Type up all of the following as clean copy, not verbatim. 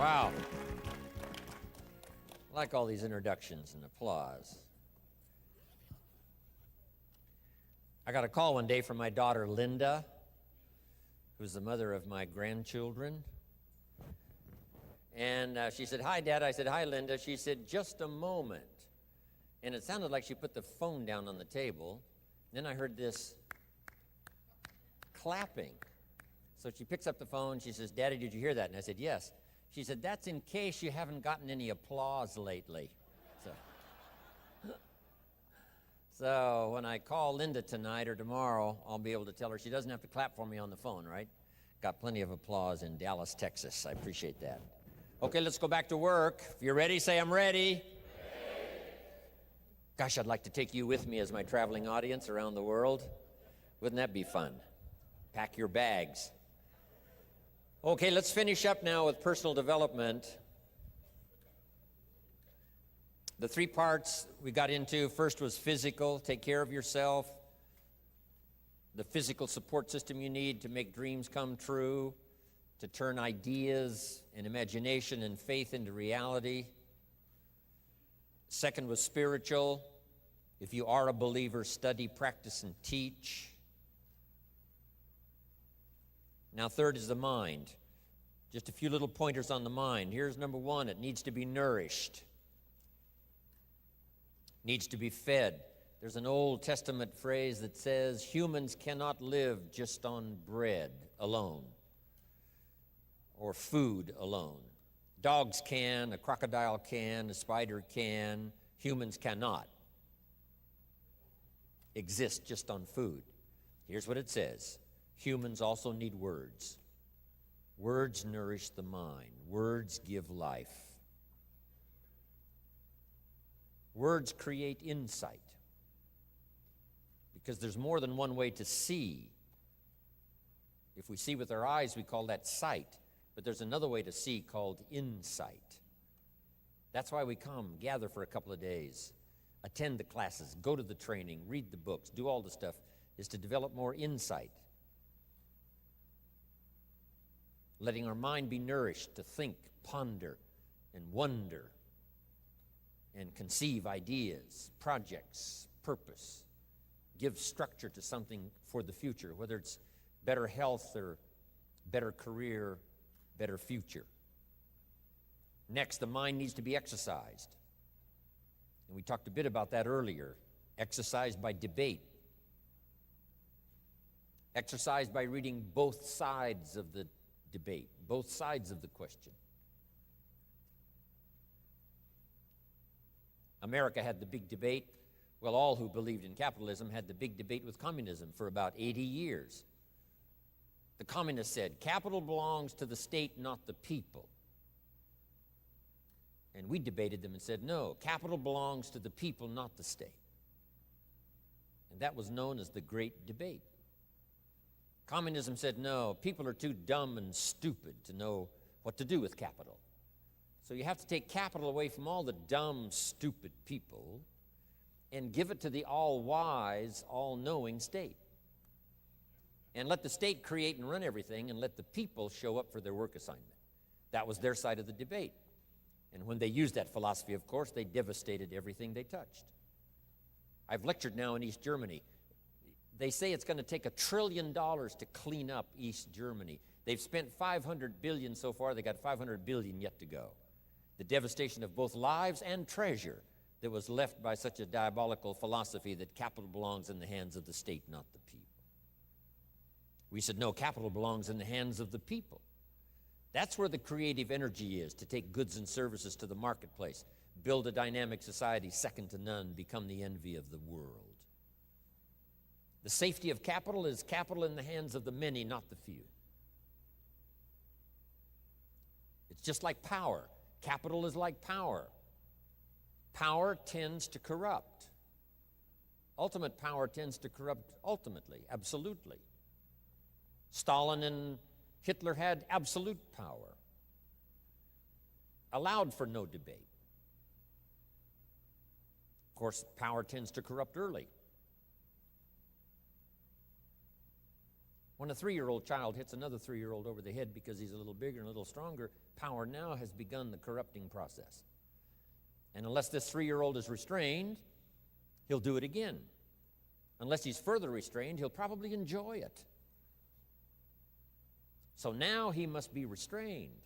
Wow. I like all these introductions and applause. I got a call one day from my daughter, Linda, who's the mother of my grandchildren. And she said, "Hi, Dad." I said, "Hi, Linda." She said, "Just a moment." And it sounded like she put the phone down on the table. Then I heard this clapping. So she picks up the phone. She says, "Daddy, did you hear that?" And I said, "Yes." She said, "That's in case you haven't gotten any applause lately." So when I call Linda tonight or tomorrow, I'll be able to tell her she doesn't have to clap for me on the phone, right? Got plenty of applause in Dallas, Texas. I appreciate that. Okay, let's go back to work. If you're ready, say, "I'm ready." Gosh, I'd like to take you with me as my traveling audience around the world. Wouldn't that be fun? Pack your bags. Okay, let's finish up now with personal development. The three parts we got into, first was physical, take care of yourself. The physical support system you need to make dreams come true, to turn ideas and imagination and faith into reality. Second was spiritual. If you are a believer, study, practice, and teach. Now third is the mind. Just a few little pointers on the mind. Here's number one, it needs to be nourished. Needs to be fed. There's an Old Testament phrase that says, humans cannot live just on bread alone or food alone. Dogs can, a crocodile can, a spider can, humans cannot exist just on food. Here's what it says. Humans also need words. Words nourish the mind. Words give life. Words create insight. Because there's more than one way to see. If we see with our eyes, we call that sight. But there's another way to see called insight. That's why we come, gather for a couple of days, attend the classes, go to the training, read the books, do all the stuff, is to develop more insight. Letting our mind be nourished to think, ponder, and wonder, and conceive ideas, projects, purpose, give structure to something for the future, whether it's better health or better career, better future. Next, the mind needs to be exercised. And we talked a bit about that earlier. Exercised by debate. Exercised by reading both sides of the debate, both sides of the question. America had the big debate. Well, all who believed in capitalism had the big debate with communism for about 80 years. The communists said, capital belongs to the state, not the people. And we debated them and said, no, capital belongs to the people, not the state. And that was known as the Great Debate. Communism said, no, people are too dumb and stupid to know what to do with capital. So you have to take capital away from all the dumb, stupid people and give it to the all-wise, all-knowing state. And let the state create and run everything and let the people show up for their work assignment. That was their side of the debate. And when they used that philosophy, of course, they devastated everything they touched. I've lectured now in East Germany. They say it's going to take $1 trillion to clean up East Germany. They've spent $500 billion so far. They got $500 billion yet to go. The devastation of both lives and treasure that was left by such a diabolical philosophy that capital belongs in the hands of the state, not the people. We said, no, capital belongs in the hands of the people. That's where the creative energy is, to take goods and services to the marketplace, build a dynamic society second to none, become the envy of the world. The safety of capital is capital in the hands of the many, not the few. It's just like power. Capital is like power. Power tends to corrupt. Ultimate power tends to corrupt ultimately, absolutely. Stalin and Hitler had absolute power, allowed for no debate. Of course, power tends to corrupt early. When a 3-year-old child hits another 3-year-old over the head because he's a little bigger and a little stronger, power now has begun the corrupting process. And unless this 3-year-old is restrained, he'll do it again. Unless he's further restrained, he'll probably enjoy it. So now he must be restrained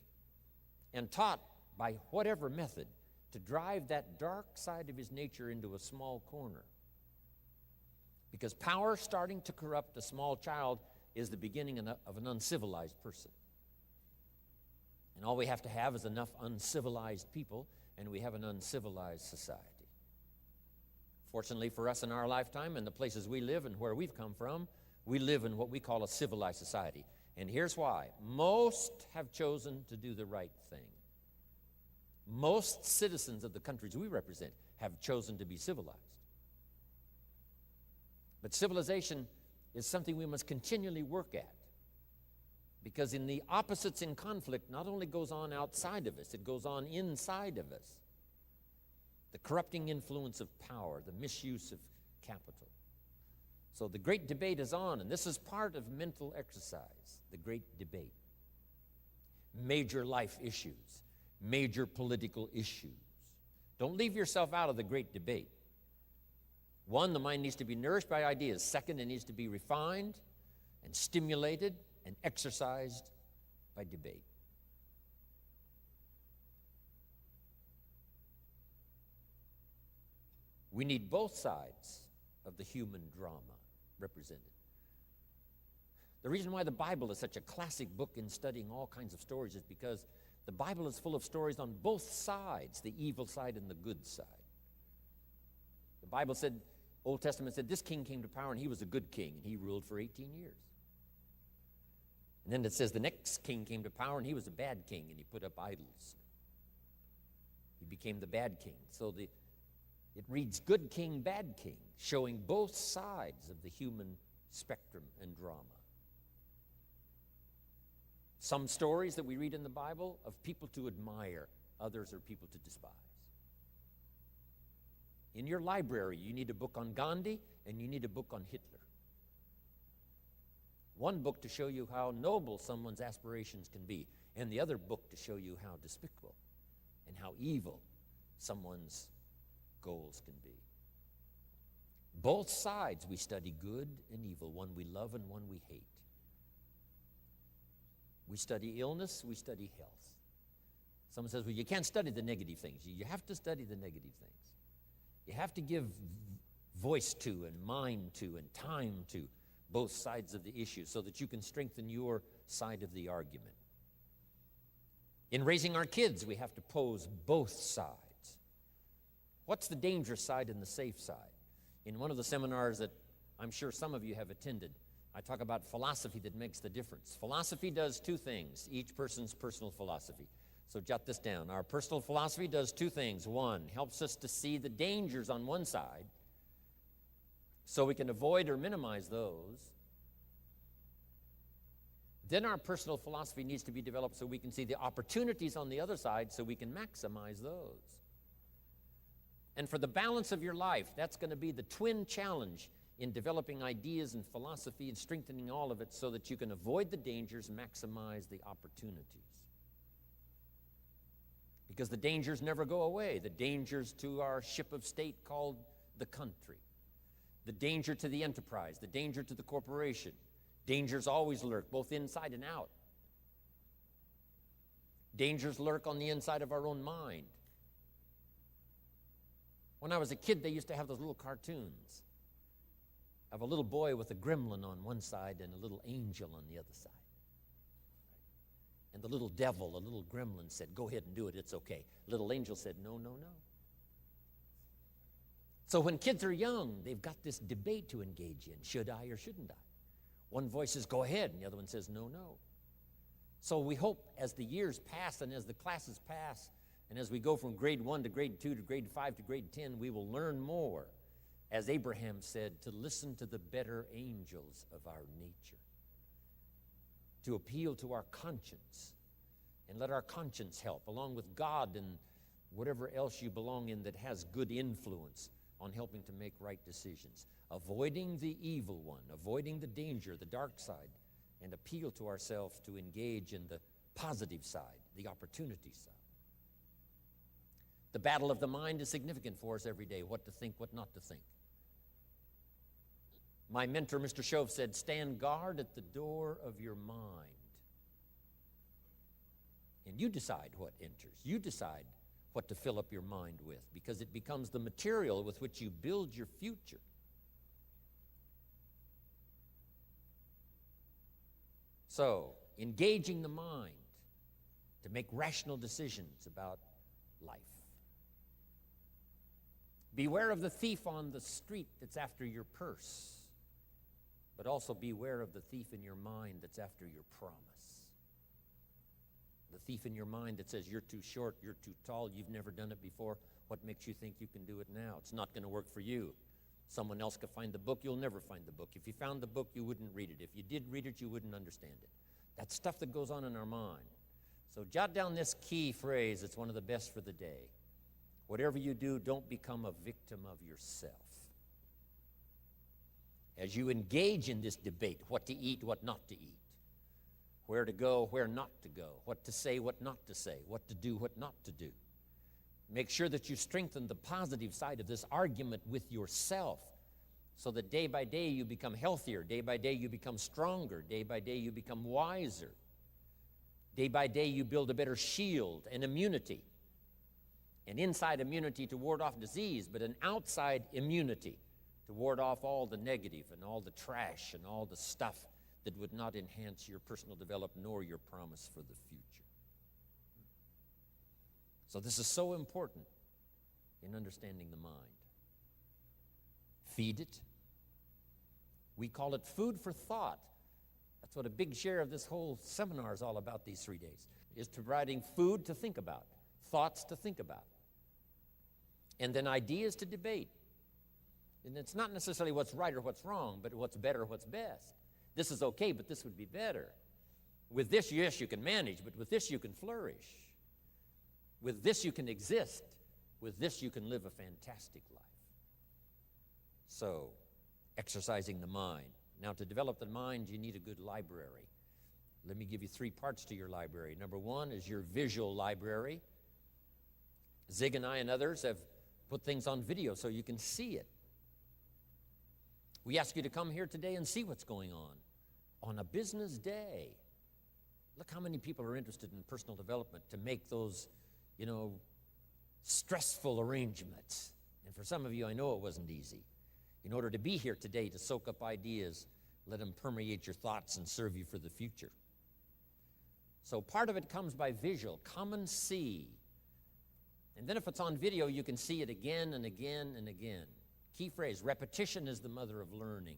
and taught by whatever method to drive that dark side of his nature into a small corner. Because power starting to corrupt a small child is the beginning of an uncivilized person. And all we have to have is enough uncivilized people, and we have an uncivilized society. Fortunately for us in our lifetime and the places we live and where we've come from, we live in what we call a civilized society. And here's why. Most have chosen to do the right thing. Most citizens of the countries we represent have chosen to be civilized. But civilization is something we must continually work at. Because in the opposites in conflict not only goes on outside of us, it goes on inside of us. The corrupting influence of power, the misuse of capital. So the great debate is on, and this is part of mental exercise, the great debate. Major life issues, major political issues. Don't leave yourself out of the great debate. One, the mind needs to be nourished by ideas. Second, it needs to be refined and stimulated and exercised by debate. We need both sides of the human drama represented. The reason why the Bible is such a classic book in studying all kinds of stories is because the Bible is full of stories on both sides, the evil side and the good side. The Bible said, Old Testament said, this king came to power and he was a good king and he ruled for 18 years. And then it says the next king came to power and he was a bad king and he put up idols. He became the bad king. So it reads good king, bad king, showing both sides of the human spectrum and drama. Some stories that we read in the Bible of people to admire, others are people to despise. In your library, you need a book on Gandhi and you need a book on Hitler. One book to show you how noble someone's aspirations can be, and the other book to show you how despicable and how evil someone's goals can be. Both sides we study, good and evil, one we love and one we hate. We study illness, we study health. Someone says, well, you can't study the negative things. You have to study the negative things. You have to give voice to and mind to and time to both sides of the issue so that you can strengthen your side of the argument. In raising our kids, we have to pose both sides. What's the dangerous side and the safe side? In one of the seminars that I'm sure some of you have attended, I talk about philosophy that makes the difference. Philosophy does two things, each person's personal philosophy. So jot this down. Our personal philosophy does two things. One, helps us to see the dangers on one side so we can avoid or minimize those. Then our personal philosophy needs to be developed so we can see the opportunities on the other side so we can maximize those. And for the balance of your life, that's going to be the twin challenge in developing ideas and philosophy and strengthening all of it so that you can avoid the dangers, maximize the opportunities. Because the dangers never go away. The dangers to our ship of state called the country. The danger to the enterprise. The danger to the corporation. Dangers always lurk, both inside and out. Dangers lurk on the inside of our own mind. When I was a kid, they used to have those little cartoons of a little boy with a gremlin on one side and a little angel on the other side. And the little devil, the little gremlin said, go ahead and do it, it's okay. Little angel said, no, no, no. So when kids are young, they've got this debate to engage in. Should I or shouldn't I? One voice says, go ahead, and the other one says, no, no. So we hope as the years pass and as the classes pass, and as we go from grade 1 to grade 2 to grade 5 to grade 10, we will learn more, as Abraham said, to listen to the better angels of our nature, to appeal to our conscience, and let our conscience help, along with God and whatever else you belong in that has good influence on helping to make right decisions. Avoiding the evil one, avoiding the danger, the dark side, and appeal to ourselves to engage in the positive side, the opportunity side. The battle of the mind is significant for us every day, what to think, what not to think. My mentor, Mr. Shove, said, stand guard at the door of your mind. And you decide what enters. You decide what to fill up your mind with, because it becomes the material with which you build your future. So, engaging the mind to make rational decisions about life. Beware of the thief on the street that's after your purse, but also beware of the thief in your mind that's after your promise. The thief in your mind that says you're too short, you're too tall, you've never done it before. What makes you think you can do it now? It's not going to work for you. Someone else could find the book, you'll never find the book. If you found the book, you wouldn't read it. If you did read it, you wouldn't understand it. That's stuff that goes on in our mind. So jot down this key phrase. It's one of the best for the day. Whatever you do, don't become a victim of yourself. As you engage in this debate, what to eat, what not to eat, where to go, where not to go, what to say, what not to say, what to do, what not to do. Make sure that you strengthen the positive side of this argument with yourself, so that day by day you become healthier, day by day you become stronger, day by day you become wiser. Day by day you build a better shield and immunity. An inside immunity to ward off disease, but an outside immunity to ward off all the negative and all the trash and all the stuff that would not enhance your personal development nor your promise for the future. So this is so important in understanding the mind. Feed it. We call it food for thought. That's what a big share of this whole seminar is all about these 3 days, is providing food to think about, thoughts to think about, and then ideas to debate. And it's not necessarily what's right or what's wrong, but what's better or what's best. This is okay, but this would be better. With this, yes, you can manage, but with this, you can flourish. With this, you can exist. With this, you can live a fantastic life. So, exercising the mind. Now, to develop the mind, you need a good library. Let me give you 3 parts to your library. Number 1 is your visual library. Zig and I and others have put things on video so you can see it. We ask you to come here today and see what's going on a business day. Look how many people are interested in personal development to make those, stressful arrangements. And for some of you, I know it wasn't easy. In order to be here today to soak up ideas, let them permeate your thoughts and serve you for the future. So part of it comes by visual. Come and see. And then if it's on video, you can see it again and again and again. Key phrase, repetition is the mother of learning.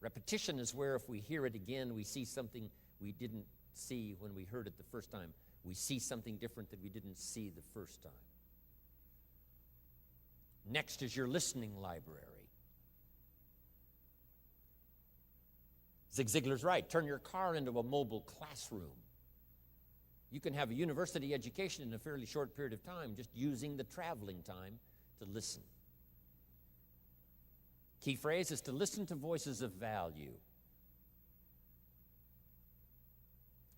Repetition is where if we hear it again, we see something we didn't see when we heard it the first time. We see something different that we didn't see the first time. Next is your listening library. Zig Ziglar's right. Turn your car into a mobile classroom. You can have a university education in a fairly short period of time just using the traveling time to listen. Key phrase is to listen to voices of value.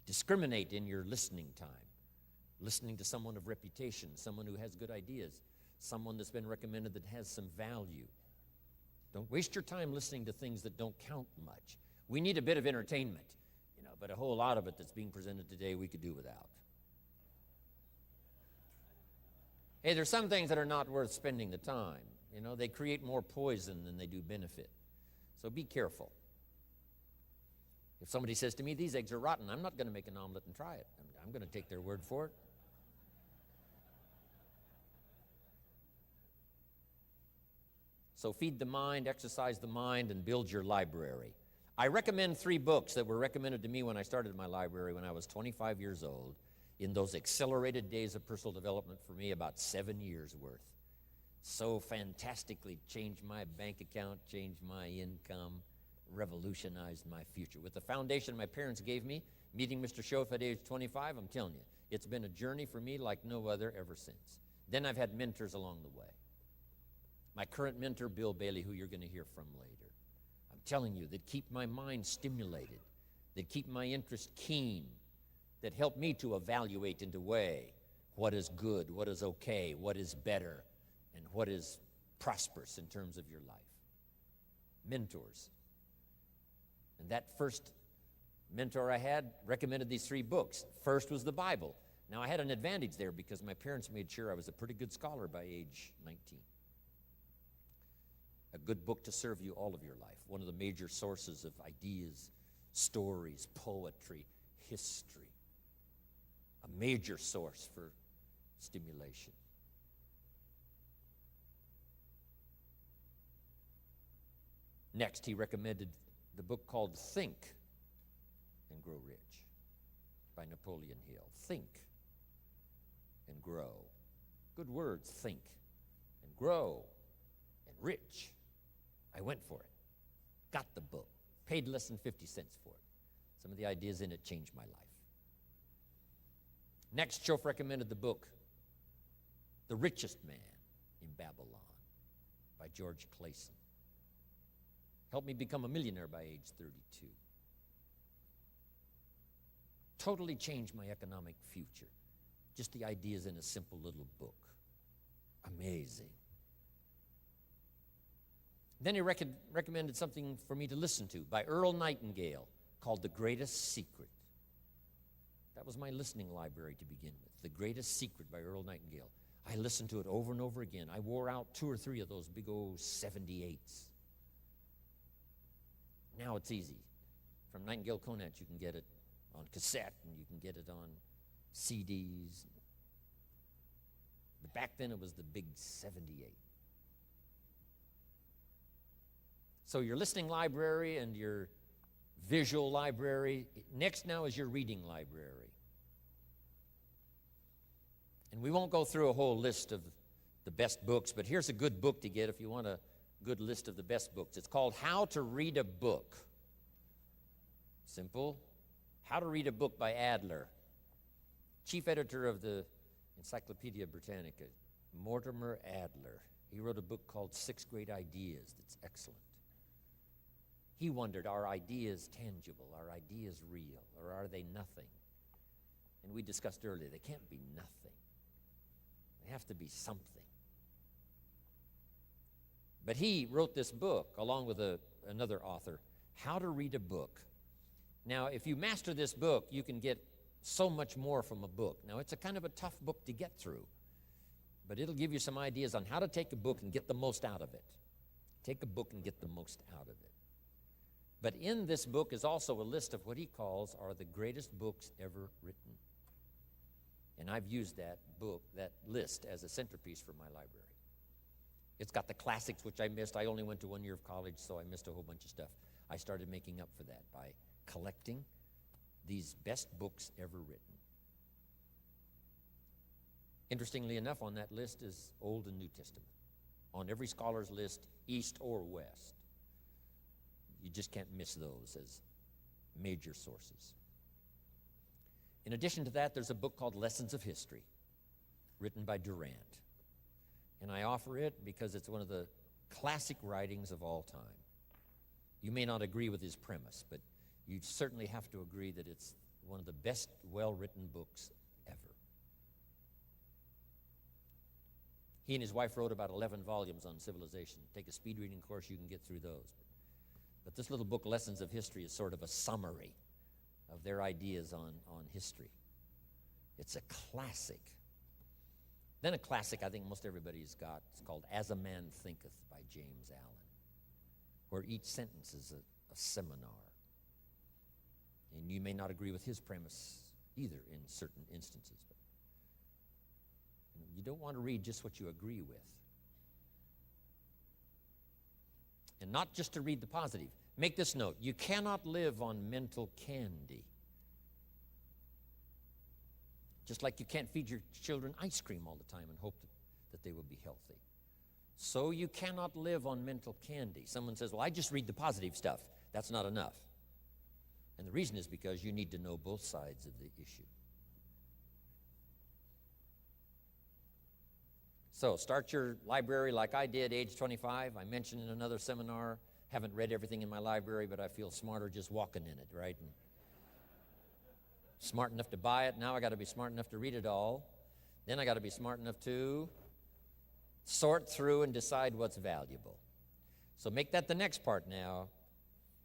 Discriminate in your listening time. Listening to someone of reputation, someone who has good ideas, someone that's been recommended that has some value. Don't waste your time listening to things that don't count much. We need a bit of entertainment, but a whole lot of it that's being presented today we could do without. Hey, there's some things that are not worth spending the time. They create more poison than they do benefit. So be careful. If somebody says to me, these eggs are rotten, I'm not going to make an omelet and try it. I'm going to take their word for it. So feed the mind, exercise the mind, and build your library. I recommend 3 books that were recommended to me when I started my library when I was 25 years old, in those accelerated days of personal development for me, about 7 years worth. So fantastically changed my bank account, changed my income, revolutionized my future. With the foundation my parents gave me, meeting Mr. Schoaf at age 25, I'm telling you, it's been a journey for me like no other ever since. Then I've had mentors along the way. My current mentor, Bill Bailey, who you're going to hear from later. I'm telling you, that keep my mind stimulated, that keep my interest keen, that help me to evaluate and to weigh what is good, what is okay, what is better, and what is prosperous in terms of your life. Mentors. And that first mentor I had recommended these 3 books. First was the Bible. Now, I had an advantage there because my parents made sure I was a pretty good scholar by age 19. A good book to serve you all of your life. One of the major sources of ideas, stories, poetry, history. A major source for stimulation. Next, he recommended the book called Think and Grow Rich by Napoleon Hill. Think and grow. Good words, think and grow and rich. I went for it, got the book, paid less than 50 cents for it. Some of the ideas in it changed my life. Next, Schoff recommended the book, The Richest Man in Babylon by George Clayson. Helped me become a millionaire by age 32. Totally changed my economic future. Just the ideas in a simple little book. Amazing. Then he recommended something for me to listen to by Earl Nightingale called The Greatest Secret. That was my listening library to begin with. The Greatest Secret by Earl Nightingale. I listened to it over and over again. I wore out 2 or 3 of those big old 78s. Now it's easy. From Nightingale Conant, you can get it on cassette, and you can get it on CDs. But back then, it was the big 78. So your listening library and your visual library. Next now is your reading library. And we won't go through a whole list of the best books, but here's a good book to get if you want a good list of the best books. It's called How to Read a Book. Simple. How to Read a Book by Adler. Chief editor of the Encyclopedia Britannica, Mortimer Adler. He wrote a book called 6 Great Ideas that's excellent. He wondered, are ideas tangible? Are ideas real? Or are they nothing? And we discussed earlier, they can't be nothing. They have to be something. But he wrote this book, along with another author, How to Read a Book. Now, if you master this book, you can get so much more from a book. Now, it's a kind of a tough book to get through, but it'll give you some ideas on how to take a book and get the most out of it. Take a book and get the most out of it. But in this book is also a list of what he calls are the greatest books ever written. And I've used that book, that list, as a centerpiece for my library. It's got the classics, which I missed. I only went to 1 year of college, so I missed a whole bunch of stuff. I started making up for that by collecting these best books ever written. Interestingly enough, on that list is Old and New Testament. On every scholar's list, East or West. You just can't miss those as major sources. In addition to that, there's a book called Lessons of History, written by Durant. And I offer it because it's one of the classic writings of all time. You may not agree with his premise, but you certainly have to agree that it's one of the best well-written books ever. He and his wife wrote about 11 volumes on civilization. Take a speed reading course, you can get through those. But this little book, Lessons of History, is sort of a summary of their ideas on history. It's a classic. Then a classic I think most everybody's got. It's called As a Man Thinketh by James Allen, where each sentence is a seminar. And you may not agree with his premise either in certain instances. But you don't want to read just what you agree with. And not just to read the positive. Make this note. You cannot live on mental candy. Just like you can't feed your children ice cream all the time and hope that they will be healthy. So you cannot live on mental candy. Someone says, well, I just read the positive stuff. That's not enough. And the reason is because you need to know both sides of the issue. So start your library like I did, age 25. I mentioned in another seminar haven't read everything in my library, but I feel smarter just walking in it, right? And smart enough to buy it. Now I got to be smart enough to read it all. Then I got to be smart enough to sort through and decide what's valuable. So make that the next part now.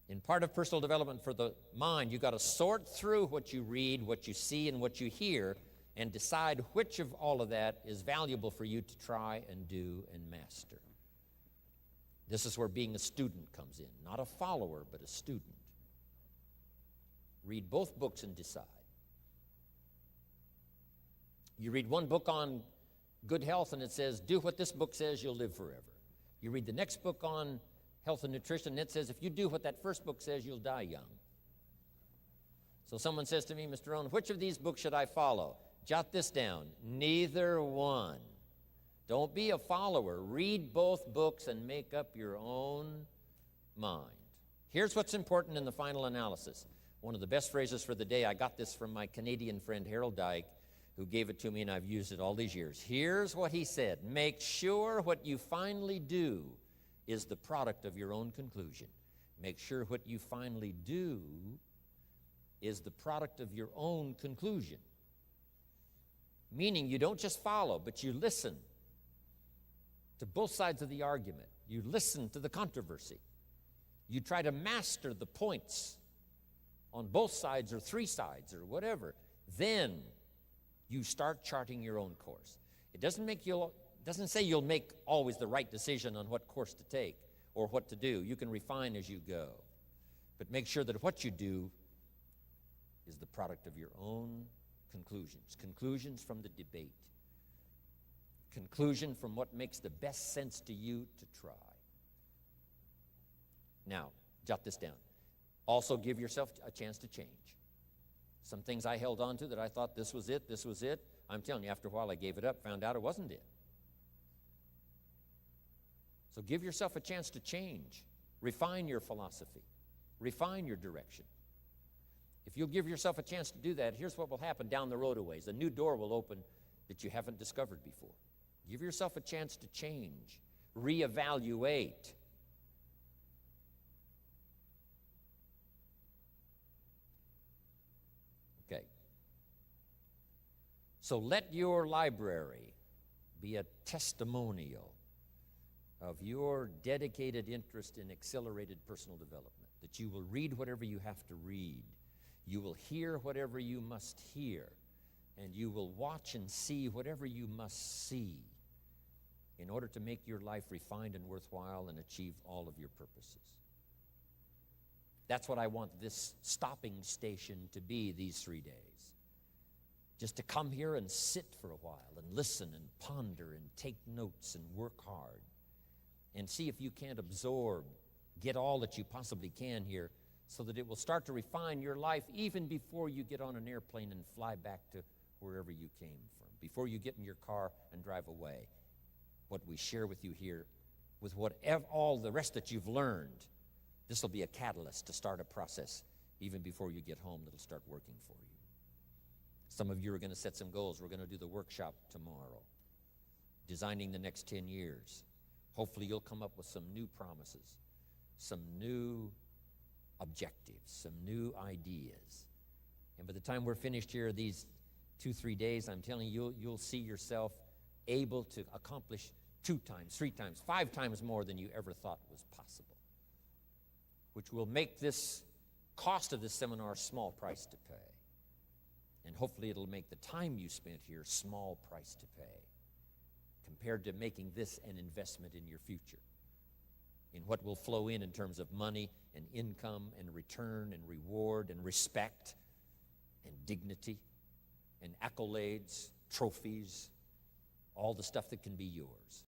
In part of personal development for the mind, you got to sort through what you read, what you see, and what you hear, and decide which of all of that is valuable for you to try and do and master. This is where being a student comes in. Not a follower, but a student. Read both books and decide. You read one book on good health and it says, do what this book says, you'll live forever. You read the next book on health and nutrition and it says, if you do what that first book says, you'll die young. So someone says to me, Mr. Rohn, which of these books should I follow? Jot this down. Neither one. Don't be a follower. Read both books and make up your own mind. Here's what's important in the final analysis. One of the best phrases for the day, I got this from my Canadian friend Harold Dyke, who gave it to me, and I've used it all these years. Here's what he said. Make sure what you finally do is the product of your own conclusion. Make sure what you finally do is the product of your own conclusion. Meaning you don't just follow, but you listen to both sides of the argument. You listen to the controversy. You try to master the points on both sides or three sides or whatever. Then you start charting your own course. It doesn't say you'll make always the right decision on what course to take or what to do. You can refine as you go. But make sure that what you do is the product of your own conclusions. Conclusions from the debate. Conclusion from what makes the best sense to you to try. Now, jot this down. Also give yourself a chance to change. Some things I held on to that I thought this was it. I'm telling you, after a while I gave it up, found out it wasn't it. So give yourself a chance to change. Refine your philosophy. Refine your direction. If you'll give yourself a chance to do that, here's what will happen down the road a ways. A new door will open that you haven't discovered before. Give yourself a chance to change. Reevaluate. Okay. So let your library be a testimonial of your dedicated interest in accelerated personal development, that you will read whatever you have to read, you will hear whatever you must hear, and you will watch and see whatever you must see in order to make your life refined and worthwhile and achieve all of your purposes. That's what I want this stopping station to be these 3 days. Just to come here and sit for a while and listen and ponder and take notes and work hard and see if you can't absorb, get all that you possibly can here so that it will start to refine your life even before you get on an airplane and fly back to wherever you came from, before you get in your car and drive away. What we share with you here, with all the rest that you've learned, this will be a catalyst to start a process even before you get home that'll start working for you. Some of you are going to set some goals. We're going to do the workshop tomorrow, designing the next 10 years. Hopefully you'll come up with some new promises, some new objectives, some new ideas. And by the time we're finished here, these 2-3 days, I'm telling you, you'll see yourself able to accomplish 2 times, 3 times, 5 times more than you ever thought was possible, which will make this cost of this seminar a small price to pay. And hopefully it'll make the time you spent here a small price to pay compared to making this an investment in your future, in what will flow in terms of money and income and return and reward and respect and dignity and accolades, trophies, all the stuff that can be yours.